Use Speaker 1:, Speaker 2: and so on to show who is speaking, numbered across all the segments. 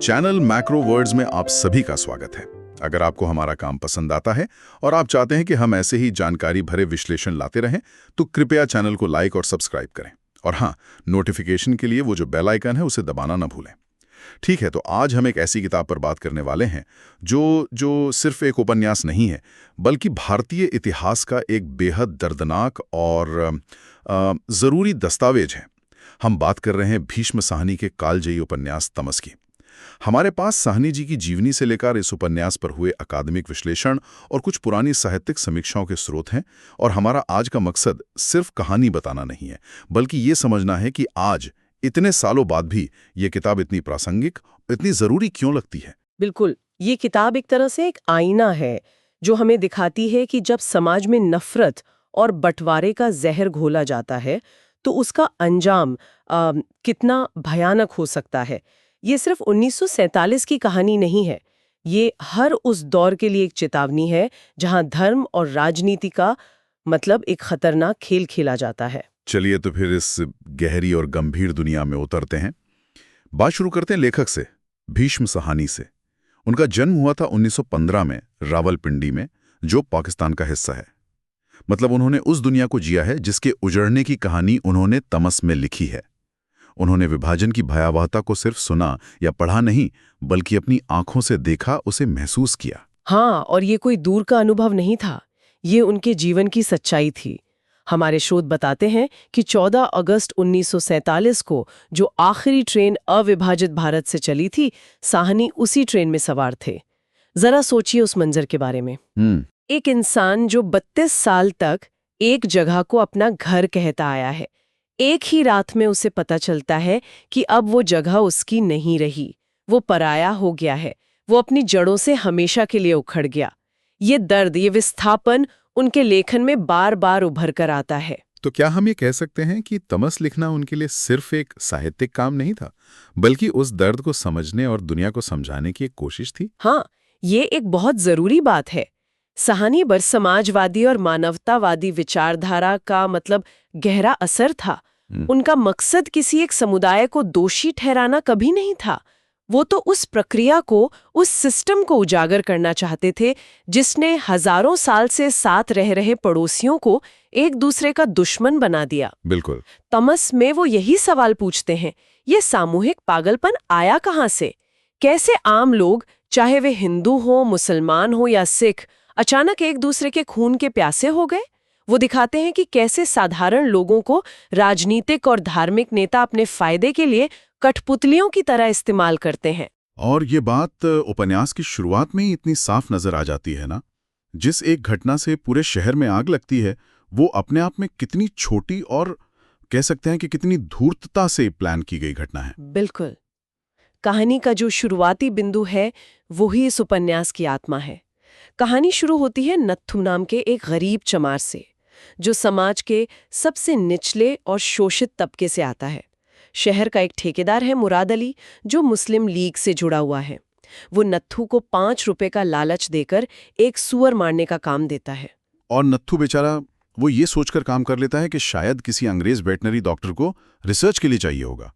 Speaker 1: Channel macro words में आप सभी का स्वागत है। अगर आपको हमारा काम पसंद आता है और आप चाहते हैं कि हम ऐसे ही जानकारी भरे विश्लेषण लाते रहें, तो कृपया चैनल को लाइक और सब्सक्राइब करें। और हाँ, नोटिफिकेशन के लिए वो जो बेल आइकन है उसे दबाना ना भूलें। ठीक है, तो आज हम एक ऐसी किताब पर बात करने वाले हैं जो सिर्फ एक उपन्यास नहीं है, बल्कि भारतीय इतिहास का एक बेहद दर्दनाक और ज़रूरी दस्तावेज है। हम बात कर रहे हैं भीष्म साहनी के कालजयी उपन्यास तमस की। हमारे पास साहनी जी की जीवनी से लेकर इस उपन्यास पर हुए अकादमिक विश्लेषण और कुछ पुरानी साहित्यिक समीक्षाओं के स्रोत हैं, और हमारा आज का मकसद सिर्फ कहानी बताना नहीं है, बल्कि ये समझना है कि आज इतने सालों बाद भी ये किताब इतनी प्रासंगिक, इतनी जरूरी क्यों लगती है।
Speaker 2: बिल्कुल, ये किताब एक तरह से एक आईना है जो हमें दिखाती है कि जब समाज में नफरत और बंटवारे का जहर घोला जाता है तो उसका अंजाम कितना भयानक हो सकता है। ये सिर्फ 1947 की कहानी नहीं है, ये हर उस दौर के लिए एक चेतावनी है जहां धर्म और राजनीति का मतलब एक खतरनाक खेल खेला जाता है।
Speaker 1: चलिए तो फिर इस गहरी और गंभीर दुनिया में उतरते हैं। बात शुरू करते हैं लेखक से, भीष्म साहनी से। उनका जन्म हुआ था 1915 में रावलपिंडी में, जो पाकिस्तान का हिस्सा है। मतलब उन्होंने उस दुनिया को जिया है जिसके उजड़ने की कहानी उन्होंने तमस में लिखी है। उन्होंने विभाजन की भयावहता को सिर्फ सुना या पढ़ा नहीं, बल्कि अपनी आंखों से देखा, उसे महसूस किया।
Speaker 2: हाँ, और ये कोई दूर का अनुभव नहीं था, ये उनके जीवन की सच्चाई थी। हमारे स्रोत बताते हैं कि 14 अगस्त 1947 को जो आखिरी ट्रेन अविभाजित भारत से चली थी, साहनी उसी ट्रेन में सवार थे। जरा सोचिए उस मंजर के बारे में। एक इंसान जो 32 साल तक एक जगह को अपना घर कहता आया है, एक ही रात में उसे पता चलता है कि अब वो जगह उसकी नहीं रही, वो पराया हो गया है, वो अपनी जड़ों से हमेशा के लिए उखड़ गया। ये दर्द, ये विस्थापन उनके लेखन में बार बार उभर कर आता है।
Speaker 1: तो क्या हम ये कह सकते हैं कि तमस लिखना उनके लिए सिर्फ एक साहित्यिक काम नहीं था, बल्कि उस दर्द को समझने और दुनिया को समझाने की एक कोशिश थी?
Speaker 2: हाँ, ये एक बहुत जरूरी बात है। साहनी पर समाजवादी और मानवतावादी विचारधारा का मतलब गहरा असर था। उनका मकसद किसी एक समुदाय को दोषी ठहराना कभी नहीं था। वो तो उस प्रक्रिया को, उस सिस्टम को उजागर करना चाहते थे जिसने हजारों साल से साथ रह रहे पड़ोसियों को एक दूसरे का दुश्मन बना दिया।
Speaker 1: बिल्कुल।
Speaker 2: तमस में वो यही सवाल पूछते हैं, ये सामूहिक पागलपन आया कहाँ से? कैसे आम लोग, चाहे वे हिंदू हो, मुसलमान हो या सिख, अचानक एक दूसरे के खून के प्यासे हो गए? वो दिखाते हैं कि कैसे साधारण लोगों को राजनीतिक और धार्मिक नेता अपने फायदे के लिए कठपुतलियों की तरह इस्तेमाल करते हैं।
Speaker 1: और ये बात उपन्यास की शुरुआत में ही इतनी साफ नजर आ जाती है ना। जिस एक घटना से पूरे शहर में आग लगती है, वो अपने आप में कितनी छोटी और कह सकते हैं कि कितनी धूर्तता से प्लान की गई घटना है।
Speaker 2: बिल्कुल, कहानी का जो शुरुआती बिंदु है वही इस उपन्यास की आत्मा है। कहानी शुरू होती है नत्थू नाम के एक गरीब चमार से, जो समाज के सबसे निचले और शोषित तबके से आता है। शहर का एक ठेकेदार है मुराद अली, जो मुस्लिम लीग से जुड़ा हुआ है। वो नत्थू को 5 रुपए का लालच देकर एक सूअर मारने का काम देता है।
Speaker 1: और नत्थू बेचारा वो ये सोचकर काम कर लेता है कि शायद किसी अंग्रेज वेटनरी डॉक्टर को रिसर्च के लिए चाहिए होगा।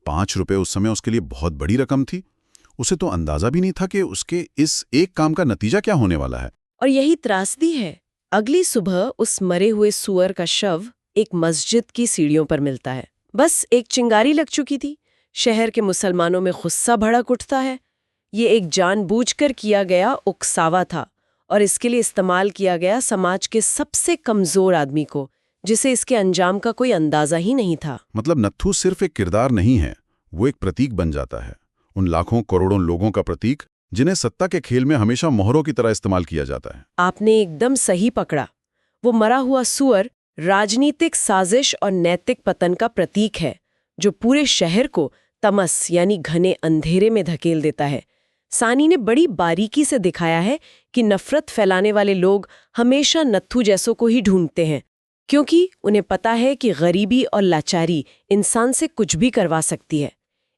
Speaker 1: 5 रुपए उस समय उसके लिए बहुत बड़ी रकम थी। उसे तो अंदाजा भी नहीं था कि उसके इस एक काम का नतीजा क्या होने वाला है।
Speaker 2: और यही त्रासदी है, अगली सुबह उस मरे हुए सूअर का शव एक मस्जिद की सीढ़ियों पर मिलता है। बस एक चिंगारी लग चुकी थी। शहर के मुसलमानों में गुस्सा भड़क उठता है। ये एक जानबूझकर किया गया उकसावा था, और इसके लिए इस्तेमाल किया गया समाज के सबसे कमजोर आदमी को, जिसे इसके अंजाम का कोई अंदाजा ही नहीं था।
Speaker 1: मतलब नत्थू सिर्फ एक किरदार नहीं है, वो एक प्रतीक बन जाता है। उन लाखों करोड़ों लोगों का प्रतीक जिन्हें सत्ता के खेल में हमेशा मोहरों की तरह इस्तेमाल किया जाता है।
Speaker 2: आपने एकदम सही पकड़ा। वो मरा हुआ सूअर राजनीतिक साजिश और नैतिक पतन का प्रतीक है, जो पूरे शहर को तमस यानी घने अंधेरे में धकेल देता है। सानी ने बड़ी बारीकी से दिखाया है कि नफरत फैलाने वाले लोग हमेशा नत्थू जैसों को ही ढूंढते हैं, क्योंकि उन्हें पता है कि गरीबी और लाचारी इंसान से कुछ भी करवा सकती है।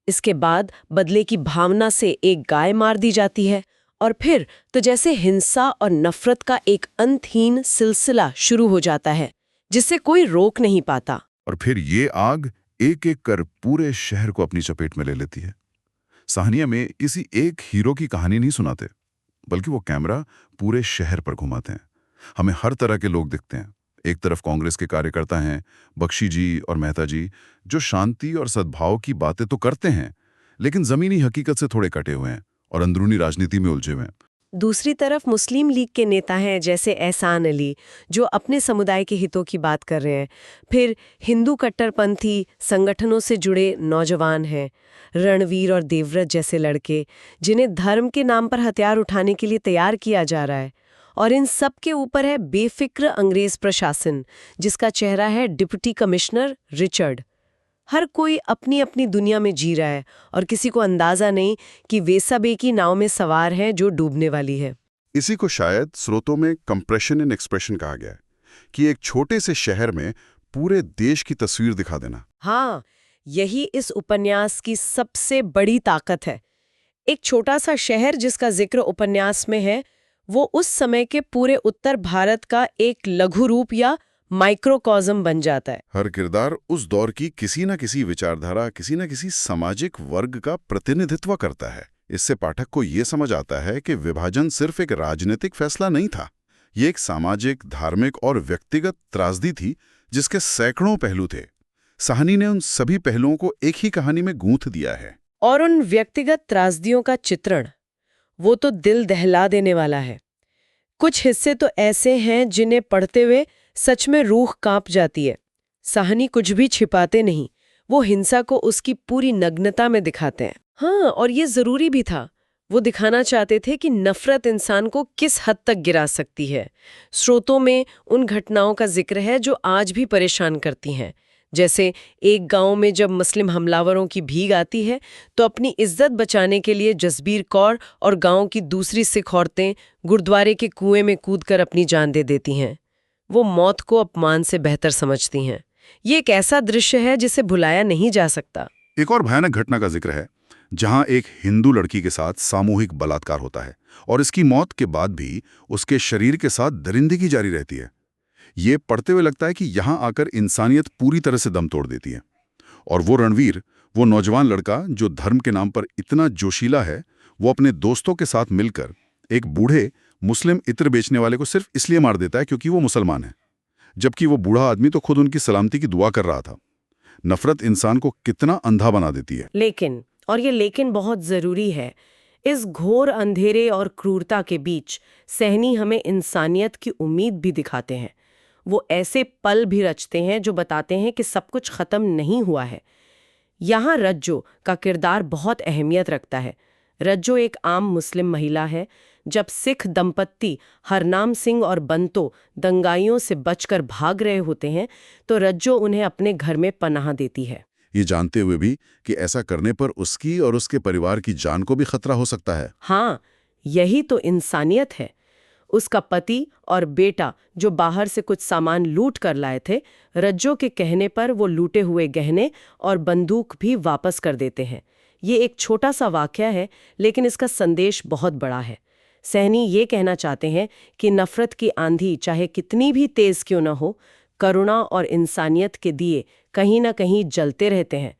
Speaker 2: इसके बाद बदले की भावना से एक गाय मार दी जाती है, और फिर तो जैसे हिंसा और नफरत का एक अंतहीन सिलसिला शुरू हो जाता है, जिसे कोई रोक नहीं पाता।
Speaker 1: और फिर ये आग एक एक कर पूरे शहर को अपनी चपेट में ले लेती है। साहनिया में किसी एक हीरो की कहानी नहीं सुनाते, बल्कि वो कैमरा पूरे शहर पर घुमाते हैं। हमें हर तरह के लोग दिखते हैं। एक तरफ कांग्रेस के कार्यकर्ता हैं, बख्शी जी और मेहता जी, जो शांति और सद्भाव की बातें तो करते हैं, लेकिन जमीनी हकीकत से थोड़े कटे हुए हैं और अंदरूनी राजनीति में उलझे हुए हैं।
Speaker 2: दूसरी तरफ मुस्लिम लीग के नेता हैं जैसे एहसान अली, जो अपने समुदाय के हितों की बात कर रहे हैं। फिर हिंदू कट्टरपंथी संगठनों से जुड़े नौजवान हैं, रणवीर और देवव्रत जैसे लड़के, जिन्हें धर्म के नाम पर हथियार उठाने के लिए तैयार किया जा रहा है। और इन सब के ऊपर है बेफिक्र अंग्रेज प्रशासन, जिसका चेहरा है डिप्टी कमिश्नर रिचर्ड। हर कोई अपनी अपनी दुनिया में जी रहा है और किसी को अंदाजा नहीं कि वे सब एक ही नाव में सवार हैं जो डूबने वाली है।
Speaker 1: इसी को शायद स्रोतों में कंप्रेशन इन एक्सप्रेशन कहा गया है, कि एक छोटे से शहर में पूरे देश की तस्वीर दिखा देना।
Speaker 2: हाँ, यही इस उपन्यास की सबसे बड़ी ताकत है। एक छोटा सा शहर जिसका जिक्र उपन्यास में है, वो उस समय के पूरे उत्तर भारत का एक लघु रूप या माइक्रोकॉज़म बन जाता है।
Speaker 1: हर किरदार उस दौर की किसी न किसी विचारधारा, किसी न किसी सामाजिक वर्ग का प्रतिनिधित्व करता है। इससे पाठक को ये समझ आता है कि विभाजन सिर्फ एक राजनीतिक फैसला नहीं था, ये एक सामाजिक, धार्मिक और व्यक्तिगत त्रासदी थी जिसके सैकड़ों पहलू थे। साहनी ने उन सभी पहलुओं को एक ही कहानी में गूंथ दिया है।
Speaker 2: और उन व्यक्तिगत त्रासदियों का चित्रण, वो तो दिल दहला देने वाला है। कुछ हिस्से तो ऐसे हैं जिन्हें पढ़ते हुए सच में रूह कांप जाती है। साहनी कुछ भी छिपाते नहीं, वो हिंसा को उसकी पूरी नग्नता में दिखाते हैं। हाँ, और ये जरूरी भी था। वो दिखाना चाहते थे कि नफरत इंसान को किस हद तक गिरा सकती है। स्रोतों में उन घटनाओं का जिक्र है जो आज भी परेशान करती हैं। जैसे एक गांव में जब मुस्लिम हमलावरों की भीड़ आती है, तो अपनी इज्जत बचाने के लिए जसबीर कौर और गांव की दूसरी सिख औरतें गुरुद्वारे के कुएं में कूदकर अपनी जान दे देती हैं। वो मौत को अपमान से बेहतर समझती हैं। ये एक ऐसा दृश्य है जिसे भुलाया नहीं जा सकता।
Speaker 1: एक और भयानक घटना का जिक्र है, जहां एक हिंदू लड़की के साथ सामूहिक बलात्कार होता है और इसकी मौत के बाद भी उसके शरीर के साथ दरिंदगी जारी रहती है। ये पढ़ते हुए लगता है कि यहां आकर इंसानियत पूरी तरह से दम तोड़ देती है। और वो रणवीर, वो नौजवान लड़का जो धर्म के नाम पर इतना जोशीला है, वो अपने दोस्तों के साथ मिलकर एक बूढ़े मुस्लिम इत्र बेचने वाले को सिर्फ इसलिए मार देता है क्योंकि वो मुसलमान है, जबकि वो बूढ़ा आदमी तो खुद उनकी सलामती की दुआ कर रहा था। नफरत इंसान को कितना अंधा बना देती है।
Speaker 2: लेकिन, और ये लेकिन बहुत जरूरी है, इस घोर अंधेरे और क्रूरता के बीच सहनी हमें इंसानियत की उम्मीद भी दिखाते हैं। वो ऐसे पल भी रचते हैं जो बताते हैं कि सब कुछ खत्म नहीं हुआ है। यहाँ रज्जो का किरदार बहुत अहमियत रखता है। रज्जो एक आम मुस्लिम महिला है। जब सिख दंपत्ति हरनाम सिंह और बंतो दंगाइयों से बचकर भाग रहे होते हैं, तो रज्जो उन्हें अपने घर में पनाह देती है,
Speaker 1: ये जानते हुए भी कि ऐसा करने पर उसकी और उसके परिवार की जान को भी खतरा हो सकता है।
Speaker 2: हाँ, यही तो इंसानियत है। उसका पति और बेटा जो बाहर से कुछ सामान लूट कर लाए थे, रज्जो के कहने पर वो लूटे हुए गहने और बंदूक भी वापस कर देते हैं। ये एक छोटा सा वाकया है, लेकिन इसका संदेश बहुत बड़ा है। सहनी ये कहना चाहते हैं कि नफरत की आंधी चाहे कितनी भी तेज क्यों न हो, करुणा और इंसानियत के दिए कहीं ना कहीं जलते रहते हैं।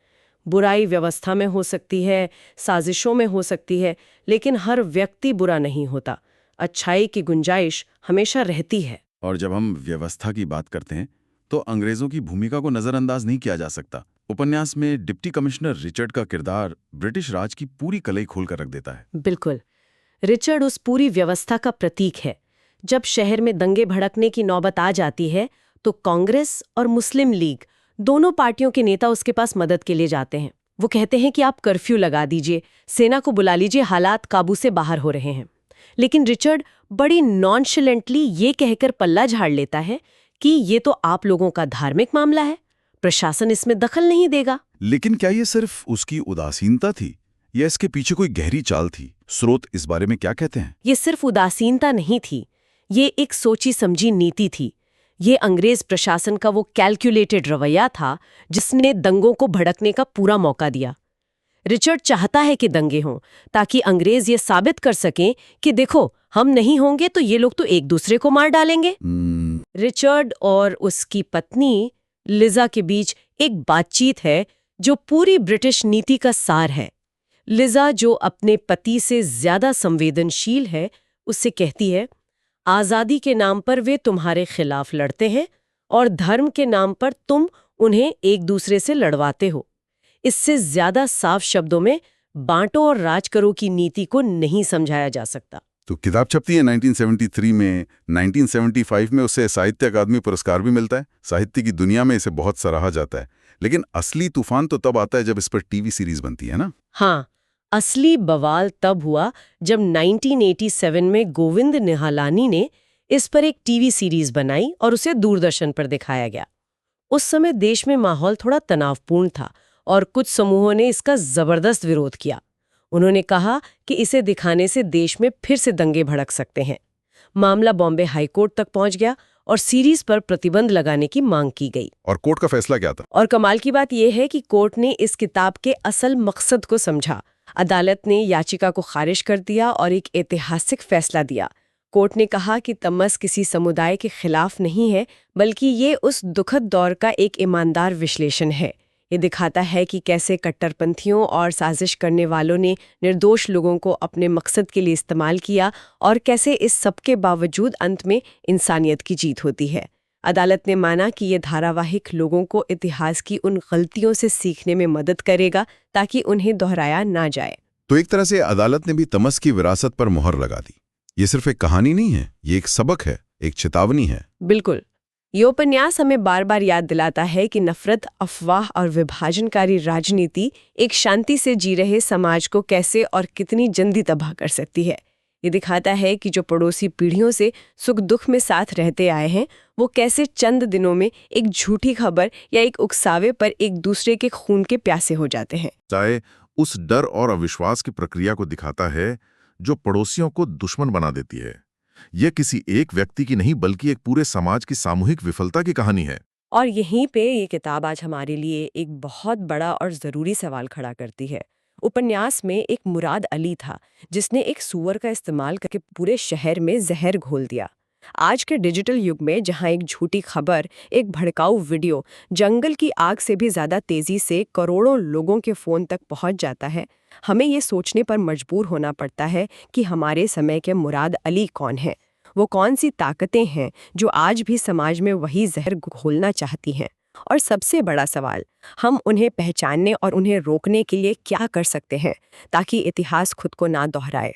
Speaker 2: बुराई व्यवस्था में हो सकती है, साजिशों में हो सकती है, लेकिन हर व्यक्ति बुरा नहीं होता। अच्छाई की गुंजाइश हमेशा रहती है।
Speaker 1: और जब हम व्यवस्था की बात करते हैं, तो अंग्रेजों की भूमिका को नजरअंदाज नहीं किया जा सकता। उपन्यास में डिप्टी कमिश्नर रिचर्ड का किरदार ब्रिटिश राज की पूरी कलई खोलकर रख देता है।
Speaker 2: बिल्कुल, रिचर्ड उस पूरी व्यवस्था का प्रतीक है। जब शहर में दंगे भड़कने की नौबत आ जाती है, तो कांग्रेस और मुस्लिम लीग दोनों पार्टियों के नेता उसके पास मदद के लिए जाते हैं। वो कहते हैं कि आप कर्फ्यू लगा दीजिए, सेना को बुला लीजिए, हालात काबू से बाहर हो रहे हैं। लेकिन रिचर्ड बड़ी नॉनशलेंटली ये कहकर पल्ला झाड़ लेता है कि ये तो आप लोगों का धार्मिक मामला है, प्रशासन इसमें दखल नहीं देगा।
Speaker 1: लेकिन क्या ये सिर्फ उसकी उदासीनता थी या इसके पीछे कोई गहरी चाल थी? स्रोत इस बारे में क्या कहते हैं?
Speaker 2: ये सिर्फ उदासीनता नहीं थी, ये एक सोची समझी नीति थी। ये अंग्रेज प्रशासन का वो कैलकुलेटेड रवैया था जिसने दंगों को भड़कने का पूरा मौका दिया। रिचर्ड चाहता है कि दंगे हों ताकि अंग्रेज ये साबित कर सकें कि देखो, हम नहीं होंगे तो ये लोग तो एक दूसरे को मार डालेंगे। रिचर्ड और उसकी पत्नी लिजा के बीच एक बातचीत है जो पूरी ब्रिटिश नीति का सार है। लिजा, जो अपने पति से ज्यादा संवेदनशील है, उससे कहती है, आजादी के नाम पर वे तुम्हारे खिलाफ लड़ते हैं और धर्म के नाम पर तुम उन्हें एक दूसरे से लड़वाते हो। इससे ज्यादा साफ शब्दों में बांटो और राज करो की नीति को नहीं समझाया जा सकता।
Speaker 1: तो किताब छपती है 1973 में। 1975 में उसे साहित्य अकादमी पुरस्कार भी मिलता है। साहित्य की दुनिया में इसे बहुत सराहा जाता है। लेकिन असली तूफान तो तब आता है जब इस पर टीवी सीरीज बनती है ना।
Speaker 2: हाँ, असली बवाल तब हुआ जब 1987 में गोविंद निहलानी ने इस पर एक टीवी सीरीज बनाई और उसे दूरदर्शन पर दिखाया गया। उस समय देश में माहौल थोड़ा तनावपूर्ण था और कुछ समूहों ने इसका जबरदस्त विरोध किया। उन्होंने कहा कि इसे दिखाने से देश में फिर से दंगे भड़क सकते हैं। मामला बॉम्बे हाईकोर्ट तक पहुंच गया और सीरीज पर प्रतिबंध लगाने की मांग की गई।
Speaker 1: और कोर्ट का फैसला क्या था?
Speaker 2: और कमाल की बात यह है कि कोर्ट ने इस किताब के असल मकसद को समझा। अदालत ने याचिका को खारिज कर दिया और एक ऐतिहासिक फैसला दिया। कोर्ट ने कहा कि तमस किसी समुदाय के खिलाफ नहीं है, बल्कि ये उस दुखद दौर का एक ईमानदार विश्लेषण है। ये दिखाता है कि कैसे कट्टरपंथियों और साजिश करने वालों ने निर्दोष लोगों को अपने मकसद के लिए इस्तेमाल किया और कैसे इस सब के बावजूद अंत में इंसानियत की जीत होती है। अदालत ने माना कि ये धारावाहिक लोगों को इतिहास की उन गलतियों से सीखने में मदद करेगा ताकि उन्हें दोहराया ना जाए।
Speaker 1: तो एक तरह से अदालत ने भी तमस की विरासत पर मोहर लगा दी। ये सिर्फ एक कहानी नहीं है, ये एक सबक है, एक चेतावनी है।
Speaker 2: बिल्कुल। ये उपन्यास हमें बार बार याद दिलाता है कि नफरत, अफवाह और विभाजनकारी राजनीति एक शांति से जी रहे समाज को कैसे और कितनी जल्दी तबाह कर सकती है। ये दिखाता है कि जो पड़ोसी पीढ़ियों से सुख दुख में साथ रहते आए हैं, वो कैसे चंद दिनों में एक झूठी खबर या एक उकसावे पर एक दूसरे के खून के प्यासे हो जाते हैं।
Speaker 3: चाहे उस डर और अविश्वास की प्रक्रिया को दिखाता है जो पड़ोसियों को दुश्मन बना देती है। यह किसी एक व्यक्ति की नहीं बल्कि एक पूरे समाज की सामूहिक विफलता की कहानी है।
Speaker 2: और यहीं पे ये किताब आज हमारे लिए एक बहुत बड़ा और ज़रूरी सवाल खड़ा करती है। उपन्यास में एक मुराद अली था जिसने एक सूअर का इस्तेमाल करके पूरे शहर में जहर घोल दिया। आज के डिजिटल युग में जहां एक झूठी खबर, एक भड़काऊ वीडियो जंगल की आग से भी ज़्यादा तेज़ी से करोड़ों लोगों के फ़ोन तक पहुंच जाता है, हमें ये सोचने पर मजबूर होना पड़ता है कि हमारे समय के मुराद अली कौन है। वो कौन सी ताकतें हैं जो आज भी समाज में वही जहर घोलना चाहती हैं। और सबसे बड़ा सवाल, हम उन्हें पहचानने और उन्हें रोकने के लिए क्या कर सकते हैं ताकि इतिहास खुद को ना दोहराए।